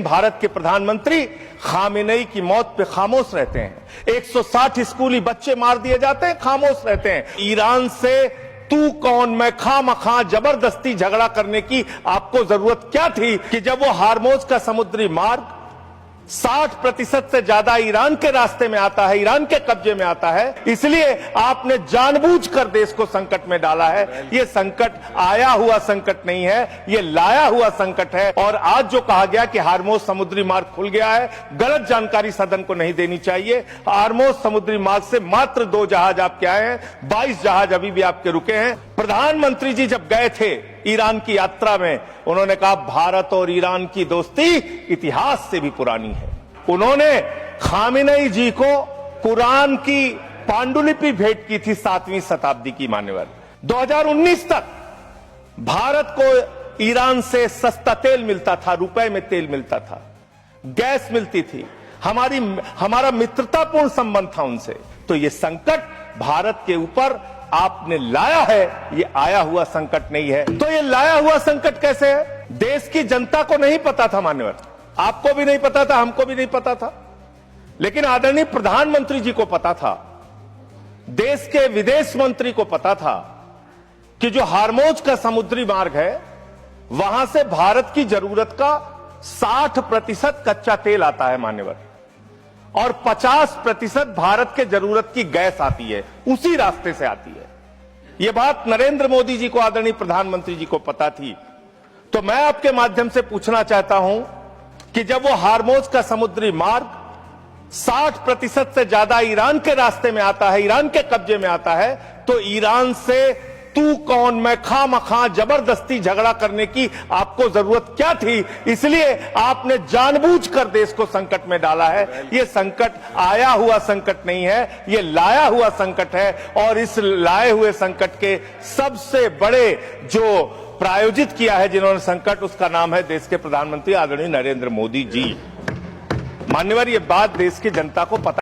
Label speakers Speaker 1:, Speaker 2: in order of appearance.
Speaker 1: भारत के प्रधानमंत्री खामेनेई की मौत पे खामोश रहते हैं। 160 स्कूली बच्चे मार दिए जाते हैं, खामोश रहते हैं। ईरान से तू कौन मैं खामखा जबरदस्ती झगड़ा करने की आपको जरूरत क्या थी कि जब वो हार्मोज का समुद्री मार्ग 60% से ज्यादा ईरान के रास्ते में आता है, ईरान के कब्जे में आता है, इसलिए आपने जानबूझकर देश को संकट में डाला है। ये संकट आया हुआ संकट नहीं है, ये लाया हुआ संकट है। और आज जो कहा गया कि हार्मोज समुद्री मार्ग खुल गया है, गलत जानकारी सदन को नहीं देनी चाहिए। हार्मोज समुद्री मार्ग से मात्र 2 जहाज आपके आए हैं, 22 जहाज अभी भी आपके रुके हैं। प्रधानमंत्री जी जब गए थे ईरान की यात्रा में, उन्होंने कहा भारत और ईरान की दोस्ती इतिहास से भी पुरानी है। उन्होंने खामेनेई जी को कुरान की पांडुलिपि भेंट की थी 7वीं शताब्दी की। मान्यवर 2019 तक भारत को ईरान से सस्ता तेल मिलता था, रुपए में तेल मिलता था, गैस मिलती थी, हमारा मित्रतापूर्ण संबंध था उनसे। तो ये संकट भारत के ऊपर आपने लाया है, ये आया हुआ संकट नहीं है। तो ये लाया हुआ संकट कैसे है? देश की जनता को नहीं पता था मान्यवर, आपको भी नहीं पता था, हमको भी नहीं पता था, लेकिन आदरणीय प्रधानमंत्री जी को पता था, देश के विदेश मंत्री को पता था कि जो हार्मोज का समुद्री मार्ग है, वहां से भारत की जरूरत का 60% कच्चा तेल आता है मान्यवर, और 50% भारत के जरूरत की गैस आती है, उसी रास्ते से आती है। यह बात नरेंद्र मोदी जी को, आदरणीय प्रधानमंत्री जी को पता थी। तो मैं आपके माध्यम से पूछना चाहता हूं कि जब वो हार्मोज का समुद्री मार्ग 60% से ज्यादा ईरान के रास्ते में आता है, ईरान के कब्जे में आता है, तो ईरान से तू कौन मैं खामखा जबरदस्ती झगड़ा करने की आपको जरूरत क्या थी? इसलिए आपने जानबूझकर देश को संकट में डाला है। यह संकट आया हुआ संकट नहीं है, यह लाया हुआ संकट है। और इस लाए हुए संकट के सबसे बड़े जो प्रायोजित किया है जिन्होंने संकट, उसका नाम है देश के प्रधानमंत्री आदरणीय नरेंद्र मोदी जी। मान्यवर, यह बात देश की जनता को पता